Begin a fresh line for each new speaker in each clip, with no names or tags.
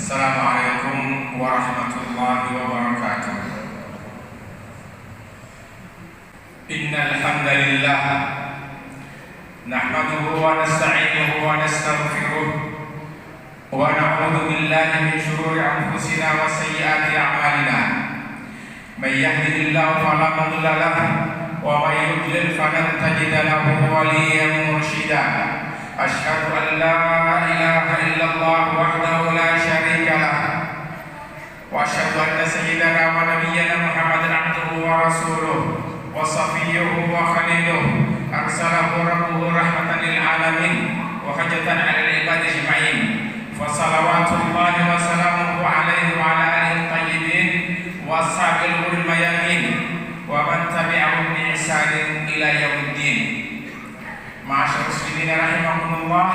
Assalamualaikum warahmatullahi wabarakatuh. Innal hamdalillah nahmaduhu wa nasta'inuhu wa nastaghfiruh wa na'udzu billahi min shururi anfusina wa sayyiati a'malina. May yahdihillahu fala mudilla lahu wa may yudlil falan tajida lahu waliyyan mursyida. Asyhadu an la ilaha illallah wahdahu la syarika lah wa asyhadu anna sayyidana wa nabiyyana Muhammadan abduhu wa rasuluh wa safiyyuhu wa khaliluh arsalahu rabbuhu rahmatan lil alamin wa hajatan 'alal ibadi ajma'in. Fa salawatullahi wa salamuhu alaihi wa ala alihi thayyibin wa ashabil ghuril mayamin wa man tabi'ahum bi ihsanin ila yaumiddin. Ma'asyiral muslimin rahimakumullah,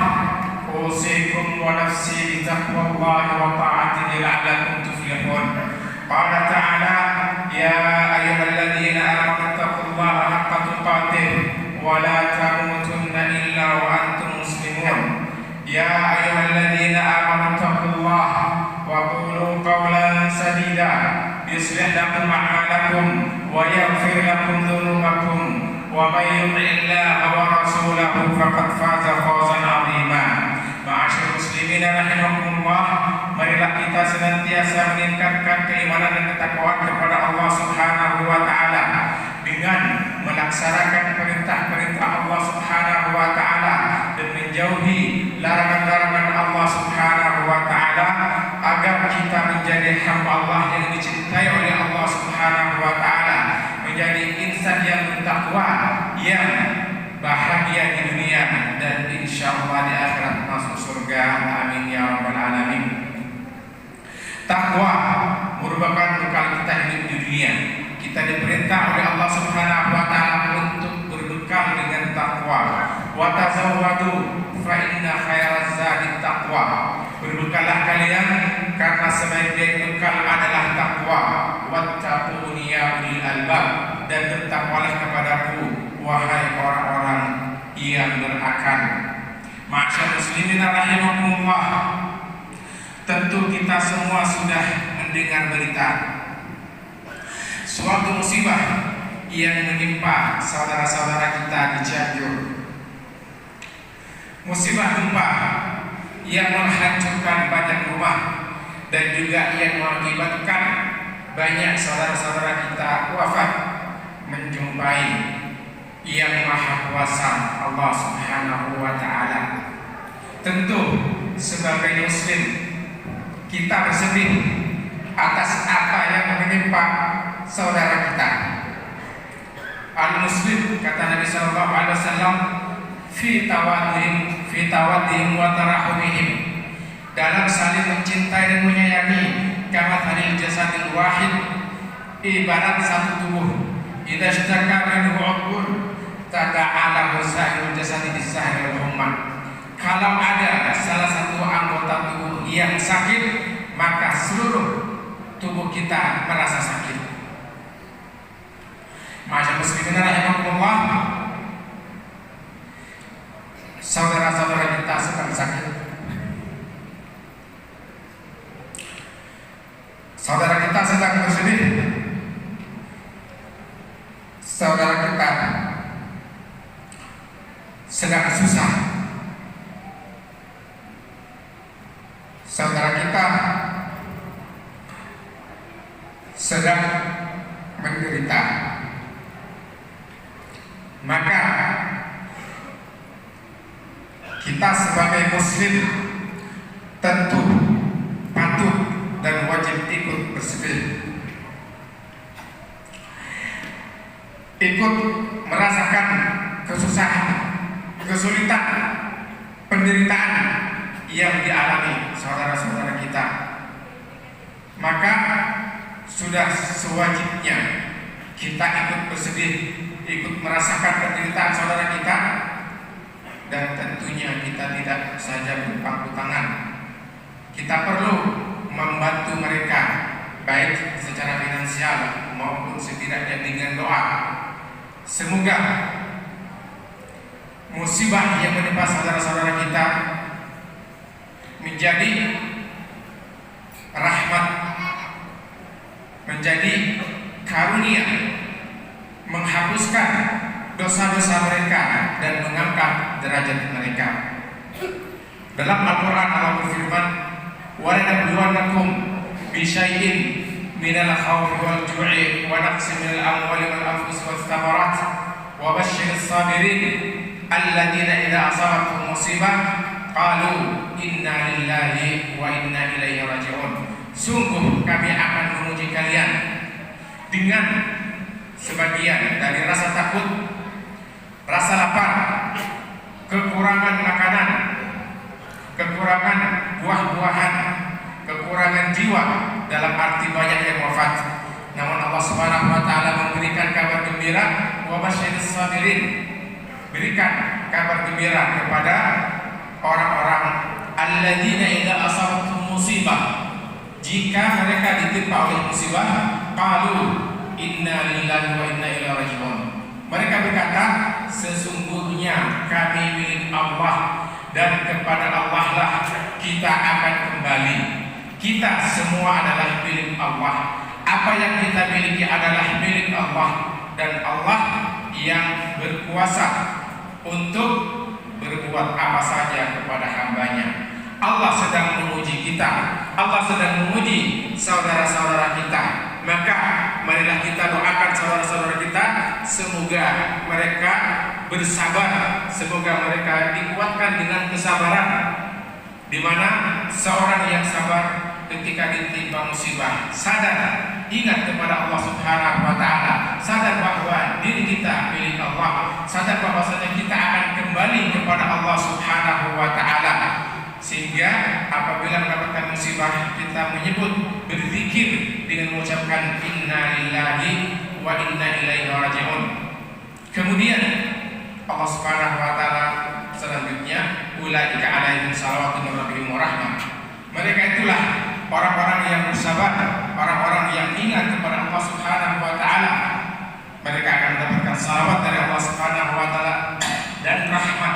usikum wa nafsi bi taqwallahi wa ta'atihi la'allakum tuflihun. Qala ta'ala ya ayyuhalladzina amanu taqullaha haqqa tuqatih wa la tamutunna illa wa antum muslimun. Ya ayyuhalladzina amanu taqullaha wa qulu qawlan sadida yuslih lakum a'malakum wa yaghfir lakum dhunubakum wa may yuti'illaha wa rasulahu faqad faza fawzan 'azima. Ma'asyiral muslimin rahimakumullah, marilah kita senantiasa meningkatkan keimanan dan ketakwaan kepada Allah Subhanahu wa taala dengan melaksanakan perintah-perintah Allah Subhanahu wa taala dan menjauhi larangan-larangan Allah Subhanahu wa taala agar kita menjadi hamba Allah yang dicintai oleh Allah Subhanahu wa taala, menjadi insan yang bertakwa, yang bahagia di dunia dan insyaallah di akhirat masuk surga. Amin ya rabbal alamin. Takwa merupakan bekal kita hidup di dunia. Kita diperintah oleh Allah Subhanahu wa taala untuk berbekal dengan takwa. Wa tazawwadu fa inna khairaz zadi taqwa. Berbekallah kalian karena sebaik-baik bekal adalah takwa. Wattaquni ya ulil albab, dan bertakwalah kepadaku wahai orang-orang yang berakal. Ma'asyiral muslimin rahimakumullah, tentu kita semua sudah mendengar berita suatu musibah yang menimpa saudara-saudara kita di Cianjur. Musibah gempa yang menghancurkan banyak rumah dan juga yang mengakibatkan banyak saudara-saudara kita wafat menjumpai yang maha kuasa Allah Subhanahu wa ta'ala. Tentu sebagai muslim kita bersedih atas apa yang menimpa saudara kita. Al-muslim, kata Nabi sallallahu alaihi wasallam, fi tawadihim wa tarahumihim, dalam saling mencintai dan menyayangi. Kama thalil jasadil wahid, ibarat satu tubuh. Idza ishtaka minhu 'udwun tada'ala sa'irul jasadi bis-sahri wal humma. Kalau ada salah satu anggota tubuh yang sakit, maka seluruh tubuh kita merasa sakit. Ma'asyiral muslimin rahimakumullah, saudara-saudara kita sedang sakit. Saudara kita sedang bersedih. Saudara kita sedang susah. Saudara kita sedang menderita. Maka kita sebagai muslim tentu patut dan wajib ikut bersedih, ikut merasakan kesusahan, kesulitan, penderitaan yang dialami saudara-saudara kita. Maka sudah sewajibnya kita ikut bersedih, ikut merasakan penderitaan saudara kita, dan tentunya kita tidak saja berpangku tangan. Kita perlu membantu mereka, baik secara finansial maupun setidaknya dengan doa. Semoga musibah yang menimpa saudara-saudara kita menjadi rahmat, menjadi karunia, menghapuskan dosa-dosa mereka dan mengangkat derajat mereka. Dalam Al-Quran Allah berfirman, wa lanabluwannakum bisyai'in minal khawfi wal ju'i wa naqsin minal amwali wal anfusi wath thamarat wa basyyiris sabirin alladzina idza asabatuhum musibah qalu inna lillahi wa inna ilaihi raji'un. Sungguh kami akan menguji kalian dengan sebagian dari rasa takut, rasa lapar, kekurangan makanan, kekurangan buah-buahan, kekurangan jiwa dalam arti banyak yang wafat. Namun Allah Subhanahu wa taala memberikan kabar gembira, wa basyiris sabirin. Berikan kabar gembira kepada orang-orang alladzina idza asabatuhum musibah, jika mereka ditimpa oleh musibah, qalu inna lillahi wa inna ilaihi raji'un. Mereka berkata, sesungguhnya kami milik Allah dan kepada Allah lah kita akan kembali. Kita semua adalah milik Allah. Apa yang kita miliki adalah milik Allah, dan Allah yang berkuasa untuk berbuat apa saja kepada hambanya. Allah sedang menguji kita, Allah sedang menguji saudara-saudara kita. Maka marilah kita doakan saudara-saudara kita, semoga mereka bersabar, semoga mereka dikuatkan dengan kesabaran, di mana seorang yang sabar ketika ditimpa musibah sadar, ingat kepada Allah Subhanahu wa taala, sadar bahwa diri kita milik Allah, sadar bahwasanya kita akan kembali kepada Allah Subhanahu wa taala. Sehingga apabila mendapatkan musibah, kita menyebut, berzikir dengan mengucapkan inna lillahi wa inna ilaihi raji'un. Kemudian Allah Subhanahu wa taala selanjutnya, ulaika alaihim salawatun min rabbihim wa rahmah. Mereka itulah orang-orang yang bersabar, orang-orang yang ingat kepada Allah Subhanahu wa taala. Mereka akan mendapatkan salawat dari Allah Subhanahu wa taala dan rahmat,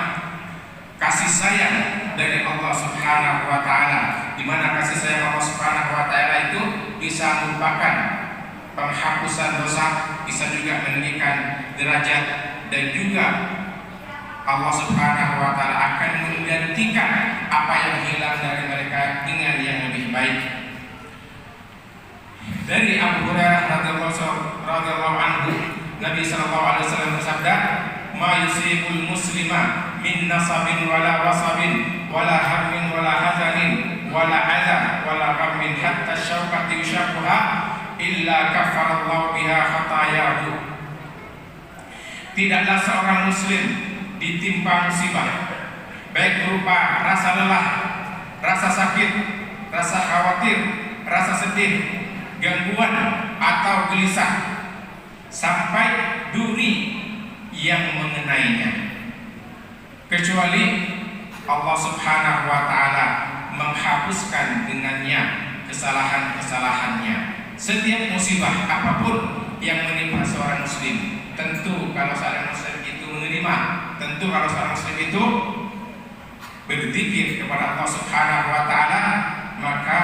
kasih sayang dari Allah Subhanahu wa taala, di mana kasih sayang Allah Subhanahu wa taala itu bisa merupakan penghapusan dosa, bisa juga meninggikan derajat, dan juga Allah Subhanahu wa taala akan menggantikan apa yang hilang dari mereka dengan yang lebih baik. Dari Abu Hurairah radhiyallahu anhu, Nabi sallallahu alaihi wasallam bersabda, "Ma yusibul muslima min nasabin wala wasabin wala hammin wala hazanin wala adha wala ghammin hatta syauqati yushaquha illa kafarallahu biha khatayahu." Tidaklah seorang muslim ditimpa musibah, baik berupa rasa lelah, rasa sakit, rasa khawatir, rasa sedih, gangguan atau gelisah, sampai duri yang mengenainya, kecuali Allah Subhanahu wa taala menghapuskan dengannya kesalahan-kesalahannya. Setiap musibah apapun yang menimpa seorang muslim, tentu kalau seorang muslim itu menerima, tentu kalau seorang muslim itu berzikir kepada Allah Subhanahu wa taala, maka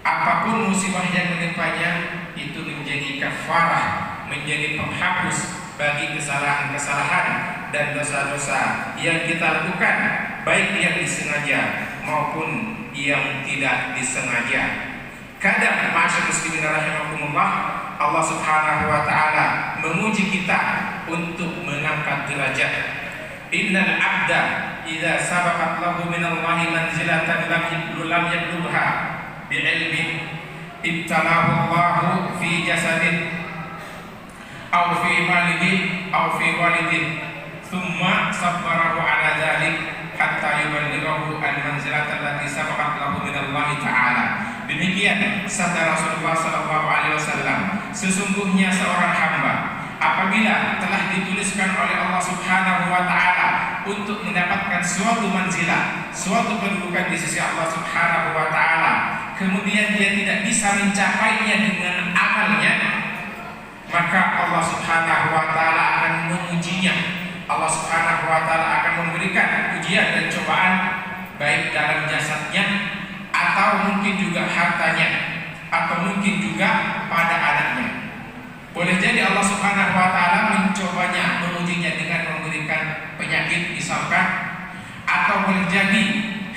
apapun musibah yang menimpanya itu menjadi kafarah, menjadi penghapus bagi kesalahan-kesalahan dan dosa-dosa yang kita lakukan, baik yang disengaja maupun yang tidak disengaja. Kadang masyarakat muslimin rahimakumullah, Allah Subhanahu wa taala menguji kita untuk mengangkat derajat. Innal abda idza sabaqat lahu minallahi manzilatan lam yablugha bi'ilmin ibtalahu Allahu fi jasadin aw fi malihi aw fi walidin thumma sabbarahu ala dzalik hatta yuballighahu al-manzilata allati sabaqat lahu minallahi ta'ala. Demikian sabda Rasulullah sallallahu alaihi wasallam, sesungguhnya seorang hamba apabila telah dituliskan oleh Allah Subhanahu wa taala untuk mendapatkan suatu manzilah, suatu kedudukan di sisi Allah Subhanahu wa taala, kemudian dia tidak bisa mencapainya dengan amalnya, maka Allah Subhanahu wa taala akan mengujinya. Allah Subhanahu wa taala akan memberikan ujian dan cobaan, baik dalam jasadnya atau mungkin juga hartanya, atau mungkin juga pada anaknya. Boleh jadi Allah Subhanahu wa taala mencobanya, mengujinya dengan memberikan penyakit misalkan, atau boleh jadi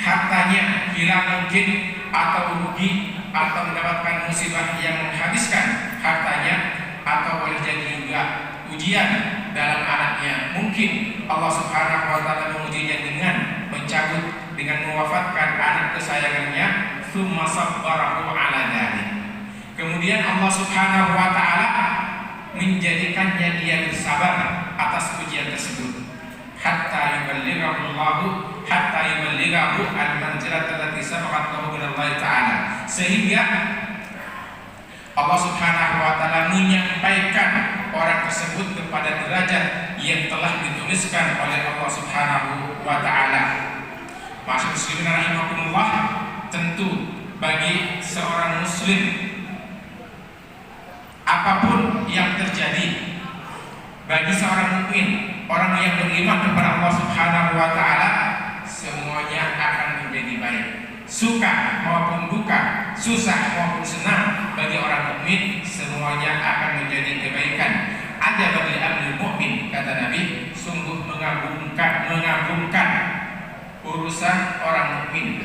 hartanya hilang mungkin, atau rugi, atau mendapatkan musibah yang menghabiskan hartanya, atau boleh jadi juga ujian dalam anaknya. Mungkin Allah Subhanahu wa taala mengujinya dengan mencabut, dengan mewafatkan anak kesayangannya, tsumma sabbarahu ala dzalik. Kemudian Allah Subhanahu wa taala menjadikannya dia bersabar atas ujian tersebut, hatta yuballighahu al-manzilat allati sabaqat lahu min Allah taala, sehingga Allah Subhanahu wa taala menyampaikan orang tersebut kepada derajat yang telah dituliskan oleh Allah Subhanahu wa taala. Ma'asyiral muslimin rahimakumullah, tentu bagi seorang muslim apapun yang terjadi, bagi seorang mukmin, orang yang beriman kepada Allah Subhanahu wa taala, semuanya akan menjadi baik. Suka maupun duka, susah maupun senang, bagi orang mukmin semuanya akan menjadi kebaikan. Ada bagi amrul mukmin, kata Nabi, sungguh mengagumkan urusan orang mukmin.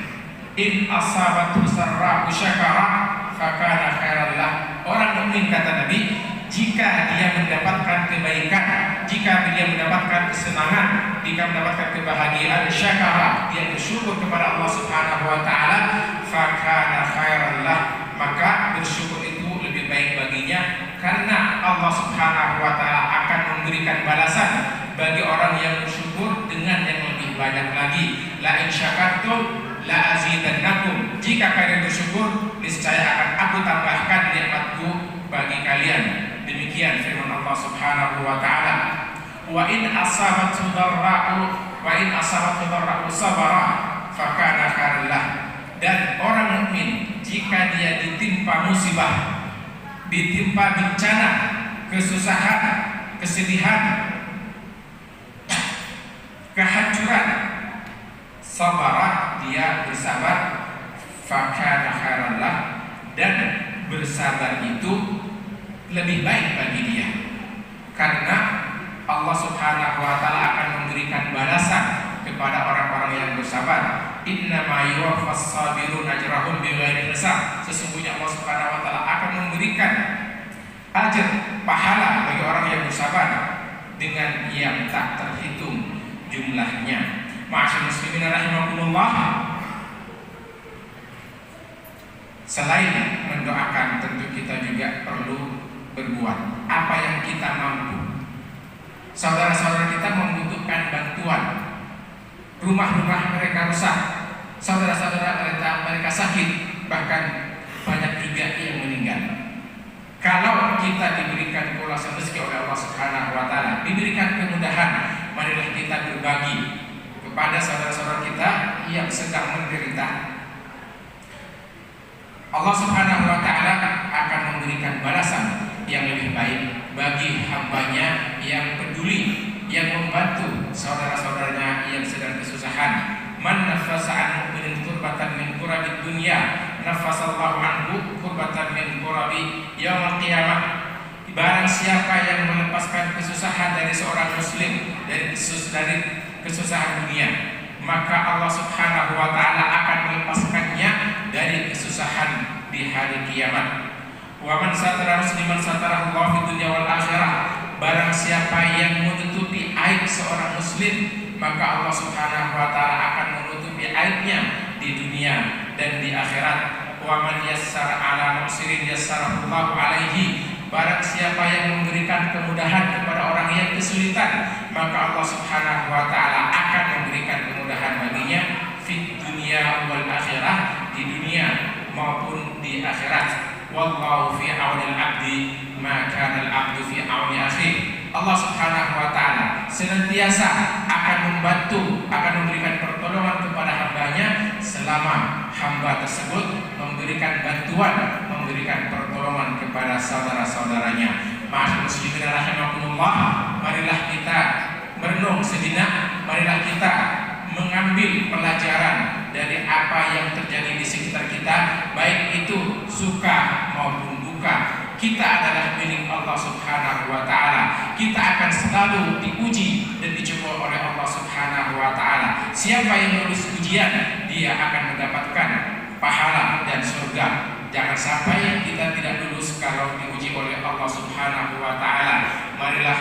In asabathu sarra'u syakara fakana khairan lah. Orang mukmin, kata Nabi, jika dia mendapatkan kebaikan, jika dia mendapatkan kesenangan, jika mendapatkan kebahagiaan, syakara, dia bersyukur kepada Allah Subhanahu wa taala, fakana khairan lah, maka bersyukur itu lebih baik baginya, karena Allah Subhanahu wa taala akan memberikan balasan bagi orang yang bersyukur dengan yang lebih banyak lagi. La in syakartum la azidannakum. Jika kalian bersyukur, niscaya akan aku tambahkan nikmatku bagi kalian. Demikian firman Allah Subhanahu wa taala. Wa in asabathu dharra'u sabara fakana khairan lah. Dan orang mukmin jika dia ditimpa musibah, ditimpa bencana, kesusahan, kesedihan, kehancuran, sabara, dia bersabar, fakana khairan lah, dan bersabar itu lebih baik bagi dia, karena Allah Subhanahu wa taala akan memberikan balasan kepada orang-orang yang bersabar. Innama yuwaffas sabirun ajrahum bighairi hisab. Sesungguhnya Allah Subhanahu wa taala akan memberikan ajar, pahala bagi orang yang bersabar dengan yang tak terhitung jumlahnya. Ma'asyiral muslimin rahimakumullah, selain mendoakan, tentu kita juga perlu berbuat apa yang kita mampu. Saudara-saudara kita membutuhkan bantuan, rumah-rumah mereka rusak, saudara-saudara mereka sakit, bahkan banyak juga yang meninggal. Kalau kita diberikan kulasan rezeki oleh Allah Subhanahu wa taala, diberikan kemudahan, marilah kita berbagi kepada saudara-saudara kita yang sedang menderita. Allah Subhanahu wa taala akan memberikan balasan yang lebih baik bagi hambanya yang peduli, yang membantu saudara-saudaranya yang sedang kesusahan. Man nafasa an mu'minin kurbatan min kurabi dunya, nafasallahu anhu kurbatan min kurabi yaumil qiyamah. Barang siapa yang melepaskan kesusahan dari seorang muslim, dari kesusahan dunia, maka Allah Subhanahu wa taala akan melepaskannya dari kesusahan di hari kiamat. Wa man satara musliman satara Allah fid dunya wal akhirah. Barang siapa yang menutupi aib seorang muslim, maka Allah Subhanahu wa taala akan menutupi aibnya di dunia dan di akhirat. Wa man yassara ala mu'sirin yassarahu Allah alaihi. Barang siapa yang memberikan kemudahan kepada orang yang kesulitan, maka Allah Subhanahu wa taala akan memberikan kemudahan baginya fid dunya wal akhirah, di dunia maupun di akhirat. Wallahu fi aunil abdi ma kana al-abdu fi auni akhi. Allah Subhanahu wa taala senantiasa akan membantu, akan memberikan pertolongan kepada hambanya selama hamba tersebut memberikan bantuan, memberikan pertolongan kepada saudara-saudaranya. Ma'asyiral muslimin rahimakumullah, marilah kita merenung sejenak, marilah kita mengambil pelajaran dari apa yang terjadi di sekitar kita, baik itu suka maupun duka, kita adalah milik Allah Subhanahu wa Ta'ala. Kita akan selalu diuji dan dicoba oleh Allah Subhanahu wa Ta'ala. Siapa yang lulus ujian, dia akan mendapatkan pahala dan surga. Jangan sampai kita tidak lulus kalau diuji oleh Allah Subhanahu wa Ta'ala. Marilah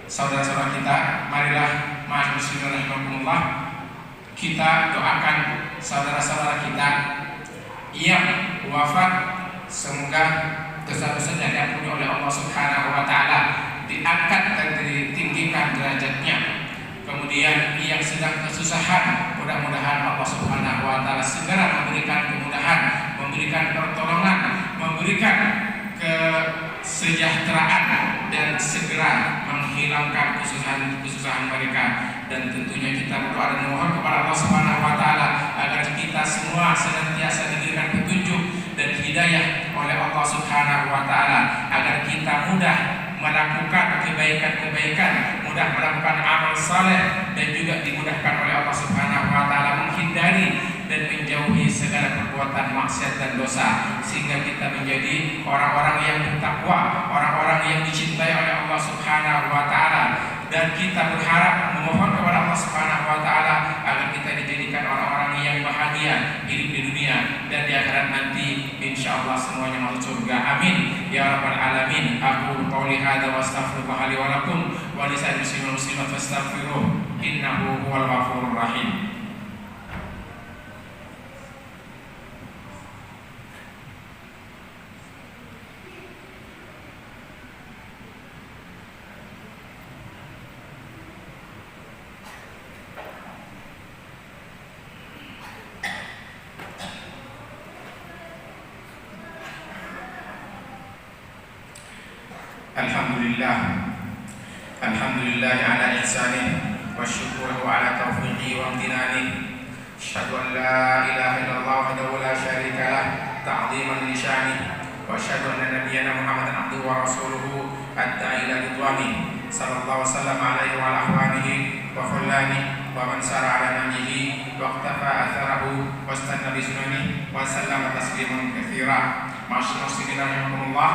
saudara-saudara kita, marilah ma'asyiral muslimin rahimakumullah, kita doakan saudara-saudara kita yang wafat, semoga dosa-dosanya diampuni oleh Allah Subhanahu wa Ta'ala, diangkat dan ditinggikan derajatnya. Kemudian yang sedang kesusahan, mudah-mudahan Allah Subhanahu wa Ta'ala segera memberikan kemudahan, memberikan pertolongan, memberikan kesejahteraan, dan segera menghilangkan kesusahan mereka. Dan tentunya kita berdoa dan memohon kepada Allah Subhanahu wa Ta'ala agar kita semua senantiasa diberikan petunjuk dan hidayah oleh Allah Subhanahu wa Ta'ala, agar kita mudah melakukan kebaikan-kebaikan, mudah melakukan amal saleh, dan juga dimudahkan oleh Allah Subhanahu wa Ta'ala menghindari dan menjauhi segala perbuatan maksiat dan dosa, sehingga kita menjadi orang-orang yang bertakwa, orang-orang yang dicintai oleh Allah Subhanahu wa Ta'ala. Dan kita berharap memohon kepada Allah Subhanahu wa Ta'ala agar kita dijadikan orang-orang yang bahagia hidup di dunia dan di akhirat nanti, insyaallah semuanya masuk surga. Amin ya rabbal alamin. Aku qouli hadza wa astaghfirullah li wa lakum wa li sa'iril muslimin wal muslimat fastaghfiruh innahu huwal ghafurur rahim. Alhamdulillah ala ihsanih wa syukuruhu ala taufiqi wa amtinani. Asyhadu an la ilaha illallah wahdahu la syarika lah ta'ziman li sya'ni, wa asyhadu anna nabiyyana Muhammadan abduhu wa rasuluhu adda ila ridwani sallallahu wasallam alaihi wa ala ahwanihi wa khullani wa man sara ala nahjihi wa iqtafa atharahu wa istanna bi sunanihi wa sallama tasliman katsira. Ma'asyiral muslimin rahimakumullah,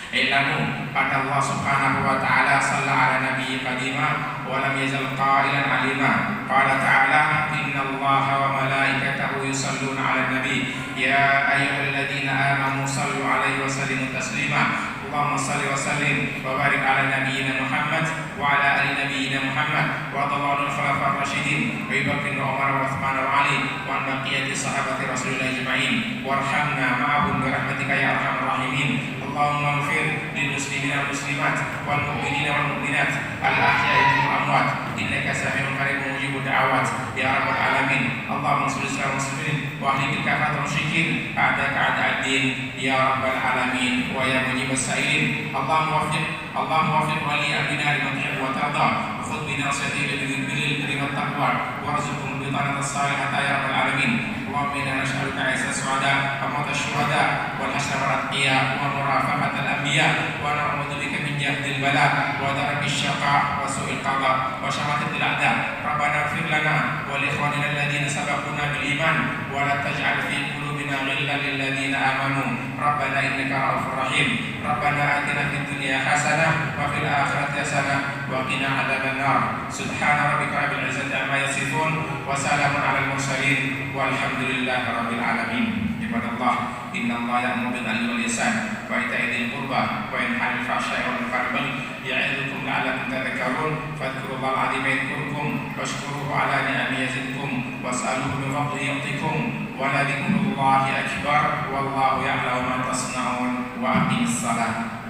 ilamu anna Allah Subhanahu wa Ta'ala shalla ala nabiyyi qadima wa lam yazal qailan alima. Qala ta'ala inna Allaha wa malaikatahu yusalluna ala nabi ya ayyuhalladzina amanu sallu alaihi wa sallimu taslima. Allahumma salli wa sallim wa barik ala nabiyyina Muhammad wa ala ali nabiyyina Muhammad wa radallahu anil khulafa'ir rasyidin wa Abi Bakr wa Umar wa Utsman wa Ali wa an baqiyati sahabati Rasulillah ajma'in warhamna ma'ahum bi rahmatika ya arhamar rahimin. Allahumma ighfir lil muslimina wal muslimat wal mu'minina wal mu'minat al ahya'i minhum wal amwat innaka sami'un qaribun mujibud da'awat ya rabbal alamin. Allahumma shalli ala muslimin wa ahli kafatul musyrikin a'daka a'da'id ya rabbal alamin wa ya mujibas sa'ilin. Allahumma waffiq wali amrina liman tuhibbu wa tarda, khudh bi nasihatihi bil birri wat taqwa warzuqhum bitanatan salihatan ya rabbal alamin. Allahumma inna nas'aluka 'izza su'ada wa mawta syuhada wal hasra wal atqiya wa murafaqatal anbiya wa na'udzubika min jahdil bala wa darakis syaqa wa su'il qada wa syamatatil a'da. Rabbana ighfir lana wa li ikhwanina alladhina sabaquna bil iman wa la taj'al fi qulubina ghillan lil ladzina amanu rabbana innaka ra'ufur rahim. Rabbana atina fid dunya hasanah wa fil akhirati hasanah wa qina adzabannar. Subhana rabbika rabbil izzati amma yasifun wa salamun alal mursalin walhamdulillahi rabbil alamin. Ibadallah, innallaha ya'muru bil 'adli wal ihsan wa ita'i dzil qurba wa yanha 'anil fahsya'i wal munkari wal baghi ya'idzukum la'allakum tadhakkarun. Fadhkurullaha 'azima yadhkurkum washkuruhu 'ala ni'amihi yazidkum was'aluhu min fadlihi yu'tikum wa la dzikrullahi akbar wallahu ya'lamu ma tasna'un wa aqimis salah.